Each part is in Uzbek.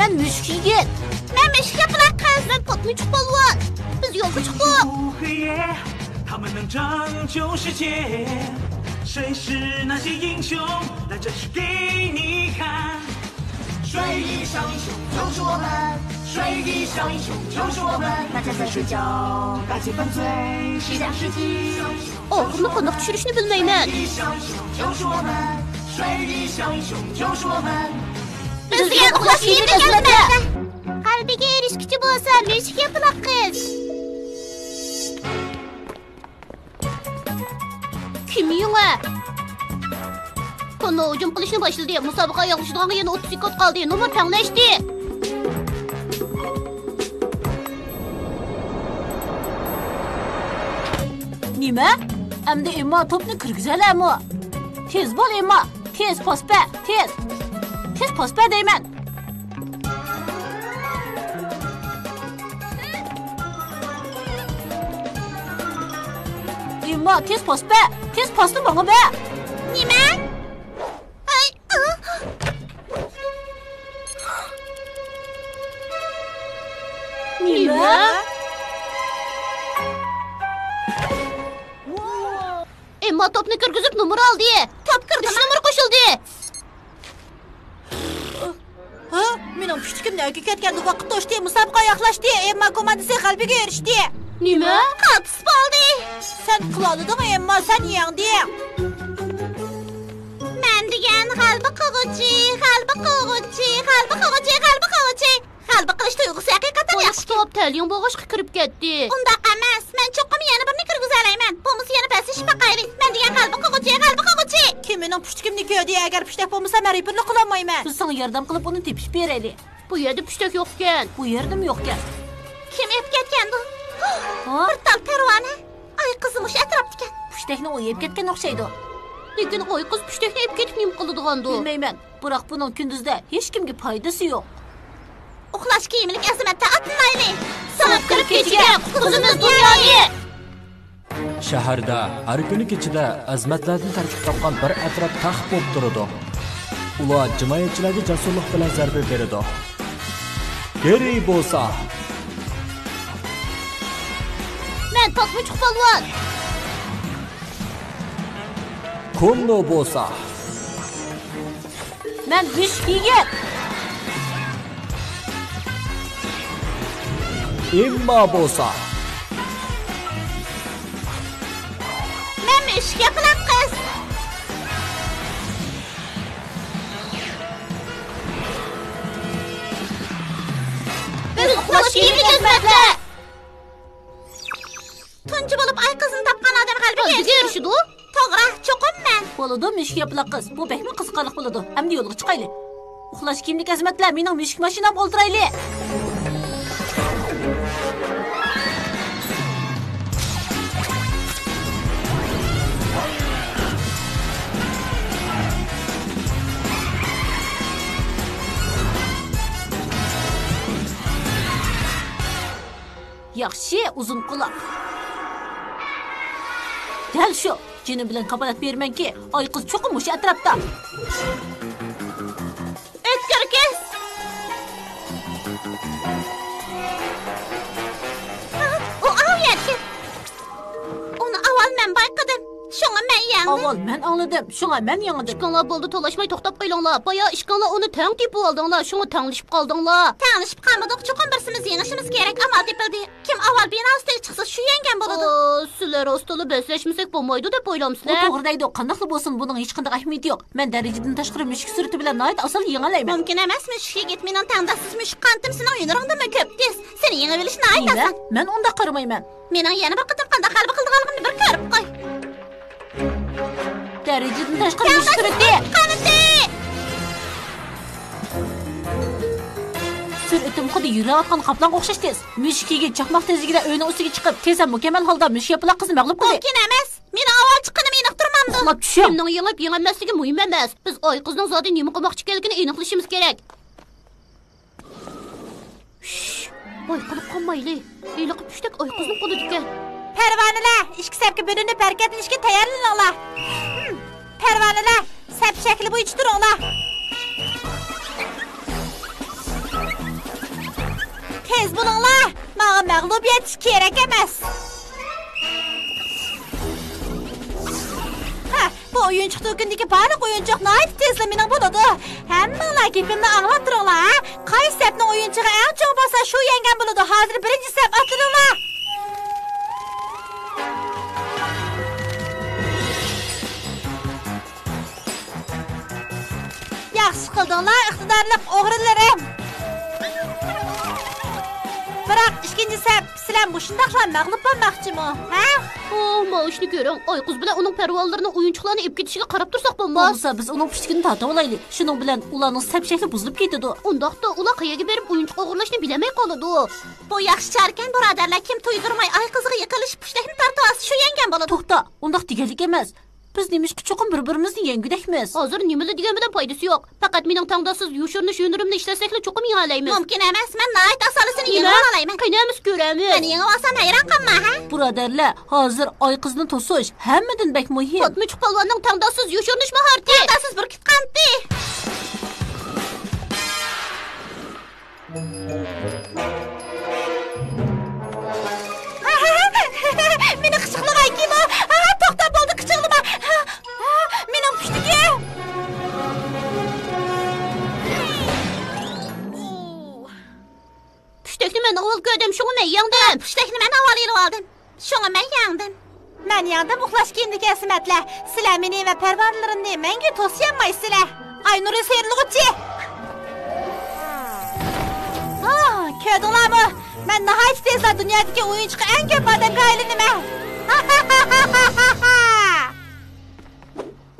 Ben müşk yigit. Ben müşk yapılan kız. Ben Potmuçuk balvan. Biz yolga çıktık. 他们能拯救世界，谁是那些英雄？来这是给你看。水翼小英雄就是我们，水翼小英雄就是我们。大家在睡觉，大气犯罪，是讲实际。Oğlumla konak düşürüşünü bilmeymen. 水翼小英雄就是我们，水翼小英雄就是我们。 Bizga uxlash kiyimni keltirdi. Qalbiga erishkichi bo'lsa, müşk yapılan kız. Kim yine? Konu hücum qilishni boshladi. Musobaqa yig'ilishdan yana 30 sekund qoldi. Nomer tanglashdi. Nima? Endi Emma topni kirgizalarmi? Tez bo'l Emma. Tez pospa, tez. Tez pospa deyman. Emma tez pospa. Tez posni bana be. Nima? Ay, Nima? Emma topni kirgizib nomer oldi. Top kirdi, nomer qo'shildi. Ha? Mening pushtigimdan ketganda vaqt to'shdi, musobaqa yaxlashdi. Emma komandasi qalbiga erishdi. Nima? Qatis bo'ldi. Sen qilading, Emma, sen yengding. Men degan qalbi qog'uchi, qalbi qog'uchi, qalbi qog'uchi, qalbi qog'uchi. Qalbi qilish tuyg'usi haqiqatan yaxshi. Top talyon bo'g'ishga kirib ketdi. Undaq emas. Men cho'qim yana birini kirgizalayman. Bo'lmasa yana pasishib baqayli. Men degan qalbi qog'uchi, qalbi qog'uchi. Kim mening pushtigimni ko'rdi? Agar pushtak bo'lmasa, men reperni qilolmayman. Biz sana yordam qilib uni tepishib beraylik. Bu yerda pushtak yo'q ekan. Bu yerda yo'q ekan. Kim yeb ketgandi? Ha? Bir tal pervona. Ay qizim o'sha atrofda ekan. Pushtakni o'yib ketgan o'xshaydi. Lekin oy qiz pushtakni yeb ketib nima qiladigandu? Bilmayman. Biroq buning kunduzda hech kimga foydasi yo'q. Uxlash kiyimlik azimatda atmayli. Sinib kirib ketiga qutqizimiz dunyoni. Shaharda har kuni kechida azmatlardan tarkib topgan bir atrof taxt bo'lib turadi. Ular jinoyatchilarga jasurlik bilan zarba beradi. Geri bo'lsa, men Potmuçuk balvan. Kondo bo'lsa, men müşk yigit. Emma bo'lsa, Men müşk yapılan kız. Biz uxlash kiyimlik azmatlar. Tuncu bulup ay kızını tapkan adam qalbiga Qalbiga erishidi. To'g'ri, cho'qim men. Bo'ladi, müşk yapılan qiz. Bu bekmi qiziqarli bo'ladi. Endi yo'lga chiqaylik. Uxlash kiyimlik azmatlar, mening müşk mashinam o'ltiraylik. Yaxshi, uzun quloq. Dal shu. Jinim bilan kapolat bermanki, oy qiz cho'qim o'sha atrofda. O'tkir kes. O avyatki. Onu avval men bayqadim. Şoňa men ýaňdy. Avval men anladım. Şoňa men ýaňdy. İşkanlar boldy, tolaşmay toxtap qoýlaňlar. Baya işkanlar onu täň tepip aldyňlar. Şoňa täňleşip galdyňlar. Taňyşyp galmadyk, çoňam birsimiz ýeňişimiz gerek. Amal tepildi. Kim avval bina üstüne çyksa şu ýengen bolady. Sizler ostaly besleşmesek bolmaýdy dep oýlamsızlar. O toğry diýdi. Qandaqly bolsun, bunyň hiç qanday ähmiýeti ýok. Men derejeden taşqary müşk sürüti bilen naýat asal ýeňeläýmen. Mümkin emasmy şu ýigit meniň taňdasyz müşk qantym senin ýönüriňde köp tez. Seni ýeňe bilişini aýtasan. Men onda qaramayman. Meniň ýene bir qytym qanda qalby qyldyganlygyny bir körüp goý. Derejeden taşqary müşk sürüti. Qanıty! Sürütüm xuddi ýürek atgan kaplanga okşaş tez. Müşk yigit çakmak tezligide öýüniň üstüne çykyp, tezem mükemmel halda müşk yapılan kızı maglup kıldy. Mümkin emas. Meni awal çykanymy ýynyktyrmamdy. Uxlap düşüm. Kimniň ýyňyp ýeňelmesligi muhim emas. Biz oy kıznyň zady näme qilmakçy ekenligini eňikleşimiz gerek. Oy qılıp qalmaýly. Eýle qıp düşdük oy kıznyň qoly diken. Pervaneler, işki sepki bölünüp hareketlenişke tayarlanılar. Pervaneler, sep şekli bu içtir ola. Tez bulunlar. Bana məğlubiyyət kerak emas. Bu oyuncaqda gündəki barlıq oyuncaq nəhayət tezlə mənim buladı. Həmmənlər gepimni anlab dururlar. Qaysi səpnin oyuncağı ən çox basa şu yengən buladı. Hazır birinci səp atırırlar. Yaxşı qıldınlar, iqtidarlıq oğrularım. Biroq ikkinchi səp sizlar mushundaqlar mag'lub bo'lmoqchimi, ha? Maaşını görən ay qız bilan onun pərvanlarını oyunçuqlarını ip ketişiga qarab tursaq bo'lmas. Bo'lsa biz uning pushtigini tortib olaylik. Shuning bilan ularning sap shakli buzilib ketadi. Undaqda ular qayaga berib oyunçuq o'g'irlashni bilamay qoladi. Bu yaxshi charkan birodarlar, kim to'ydirmay ay qizga yiqilish pushtakni tortib shu yengan bo'ladi. To'xta, undaq deganlik emas. Biz nemishki cho'qim bir-birimizni yengudakmiz. Hozir nimalar degan bilan foydasi yo'q. Faqat mening tangdasiz yushurnish yo'nurimni ishlasakla cho'qim yengalaymiz. Mumkin emas. Men nayt asolisini yengib olayman. Qaynamiz ko'ramiz. Men yengib olsam hayron qolma, ha? Birodarlar, hozir oy qizni to'sish hammadan bak muhim. Fatma polvonning tangdasiz yushurnish mahorati. Tangdasiz bir kitqanti. Meni qichiqlig'ay kilo. To'xtab bo'ldi, qichiqlima. Mening pushtigim. Pushtakni men avval ko'rdim, shuni men yangdim. Pushtakni men avval yilib oldim. Shuni men yangdim. Men yangdim, uxlash kiyimdagi asmatlar. Sizlar meni va parvarlarimni menga to'syanmaysizlar. Aynur seyrlig'ichi. Ko'rdinglarmi? Men nahayat tezda dunyodagi o'yinchiq eng ko'p odamga aylanaman.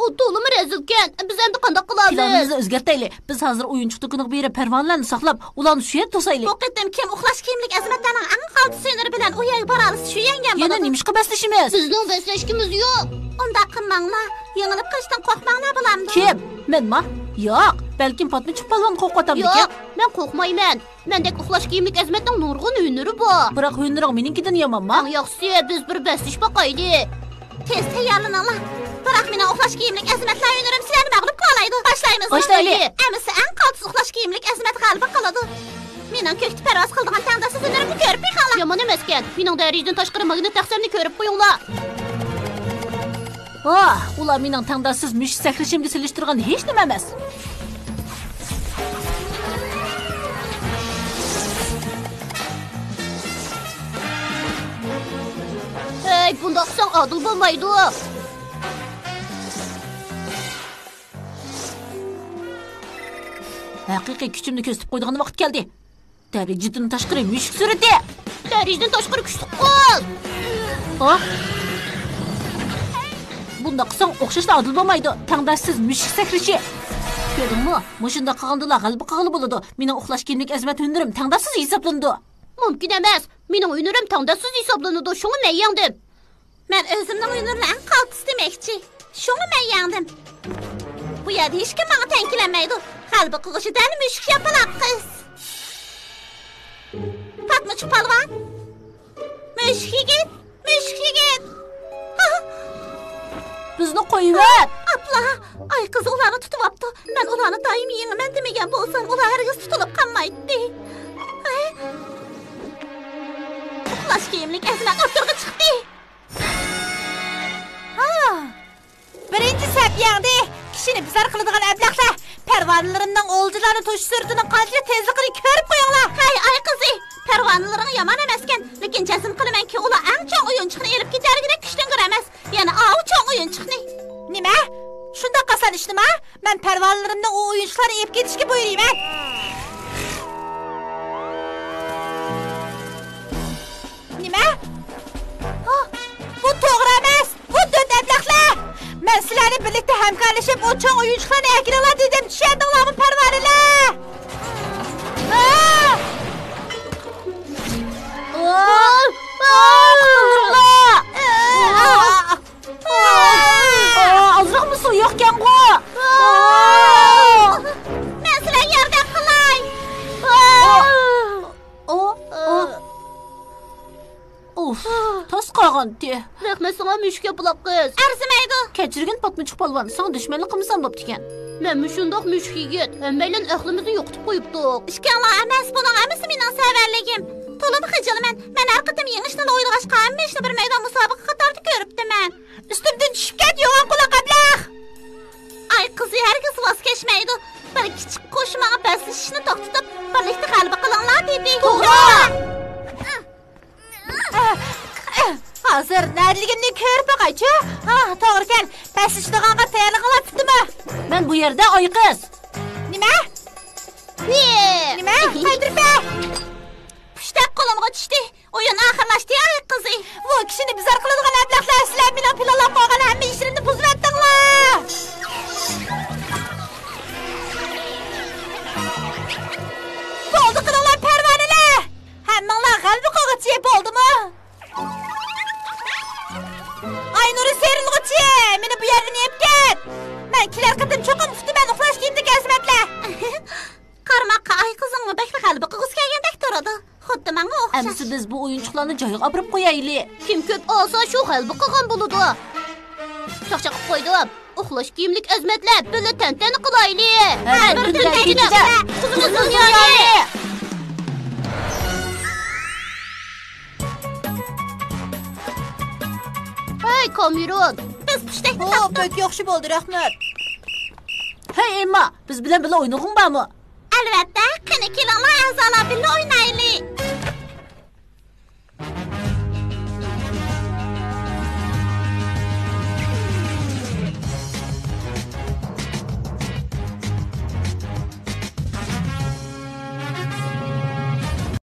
O to'limi rezilkan. Biz endi qanday qilamiz? Planimizni o'zgartaylik. Biz hozir o'yinchiq do'koniga berib parvonlarni saqlab, ularni shu yerda to'saylik. Bu qitim kim uxlash kiyimlik azmatlarning eng qaltis suyuniri bilan u yerga boramiz, shu yengan Yana bo'ladi. nimishqa baslashimiz? Bizning vaslashkimiz yo'q. Unda qilmanglar. Yengilib qilishdan qo'rqmanglar bo'lamdi. Kim? Menmi? Yo'q, balkim Fatma polvon qo'rqatamdi. Yo'q, men qo'rqmayman. Mendek uxlash kiyimlik azmatning nurg'un o'yinlari bor. Biroq o'yinroq meninkidan yomonmi? Eng yaxshisi biz bir baslash boqaylik. Tez tayyorlaninglar. Biroq meni uxlash kiyimlik azmatlar o'yinirim sizlarni mag'lub qilaydi. Boshlaymiz. Boshlaylik. Amisi eng qaltis uxlash kiyimlik azmat g'alaba qiladi. Mening ko'kda parvoz qildigan tangdasiz o'yinirimni ko'rib beqinglar. Yomon emaskan. Mening darijdan tashqari magnit taqsimni ko'rib qo'yinglar. Ular mening tangdasiz mushuk sakrashimga silishtirgan hech nima emas. Hey, bunda qilsang adil bo'lmaydi. Haqiqiy kuchimni ko'rsatib qo'ydigan vaqt keldi. Darajadan tashqari mushuk surati. Darijdan tashqari kuchli qo'l. Bunda qilsang o'xshashla adil bo'lmaydi. Tangdasiz mushuk sakrashi. Ko'rdingmi? Mushunda qilgandilar g'alaba qilib bo'ladi. Mening uxlash kiyimlik azmat o'yinlarim tangdasiz hisoblandi. Mumkin emas. Mening o'yinlarim tangdasiz hisoblanadi. Shuni men yangdim. Men o'zimning o'yinlarimni eng qaltis demoqchi. Shuni men yangdim. Bu yerda hech kim menga tankilanmaydi. Qalbi qig'ishidan mushuk yapaloq qiz. Fatma polvon. Mushuk yigit. Bizni qo'yib. Abla, ay qiz ularni tutib olibdi. Men ularni doim yengaman demagan bo'lsam, ular hargiz tutilib qolmaydi. Uxlash kiyimlik azmat o'tirg'i chiqdi. Birinchi sap yangdi. Kishini bizar qiladigan ablaqlar. Parvonalarimning o'ldilarni to'sh surtini qancha tezligini ko'rib qo'yinglar. Hay ay qizi, parvonalaring yomon emaskan, lekin jazm qilamanki, ular eng chong o'yinchiqni elib ketarligini kuchdan ko'ramiz. Yana av chong o'yinchiqni. Nima? Shunda qasan ishnima? Men parvonalarimni o o'yinchiqlarni elib ketishga buyurayman. Nima? Bu to'g'ri emas. Bu dod ablaqlar. Men sizlarni birlikda hamkorlashib, o chong o'yinchiqlarni akiralar dedim. Tushundinglarmi, parvonlar? Azroq mı suv yo'qkan-ku? Men sizlarga yordam qilay. Tos qolgandi. Rahmat sana mushuk yapaloq qiz. Arzimaydi. Kechirgin Fatma polvon, sen dushmanlik qilmasam bo'pti ekan. Men müşundaq müşk yigit, həmməylən əqlimizni yoxutub qoyubduq. İşkanlar emas, bunun hamısı mening severligim. To'liq xijilman. Men har qatim yengishni o'ylag'achqa hamma ishni bir maydon musobaqa qatorida ko'ribdiman. Üstümdən tushib ket, yo'g'on quloq ablaq. Ay qizi, herkes voz kechmaydi. Bir kichik qo'shmaga paslashishni to'xtatib, birlikda g'alaba qilinglar dedi. To'g'ri. Hazır nədligimni ko'rib boqaychi. Ha, to'g'ri kel. Paslashdiganqa tayyorlik qilibdimi? Men bu yerda oy qiz. Nima? Nima? Qaytirib ber. Pushtak qo'limga tushdi. O'yin oxirlashdi ay qizi. Bu kishini bizar qiladigan ablaqlar sizlar bilan planlab qo'ygan hamma ishimni buzib atdinglar. Bo'ldi qilinglar parvonalar. Hammanglar g'alaba qilg'uchi bo'ldimi? Aynuri serilg'uchi, meni bu yerdan yeb ket. Men kelar qatim cho'qim uftiman uxlash kiyimdagi azmatlar. Qarmoqqa ay qizingni bakla g'alaba qilg'isi kelgandek turadi. Xuddi menga o'xshash. Әмісі біз бұл ойыншықларны жайға апырып қояйли. Kim ko'p olsa shu g'alaba qilgan bo'ladi. Chaqchaq qo'ydim. Uxlash kiyimlik azmatlar, birga tantana qilayli. Har bir kechida qizimiz dunyoni. Hey, Kamirun. Biz pushtakni O, pek yaxshi bo'ldi, rahmat. Hey Emma, biz bilan birga o'ynag'ing bormi? albatta, qani kelinglar a'zolar birga o'ynaylik.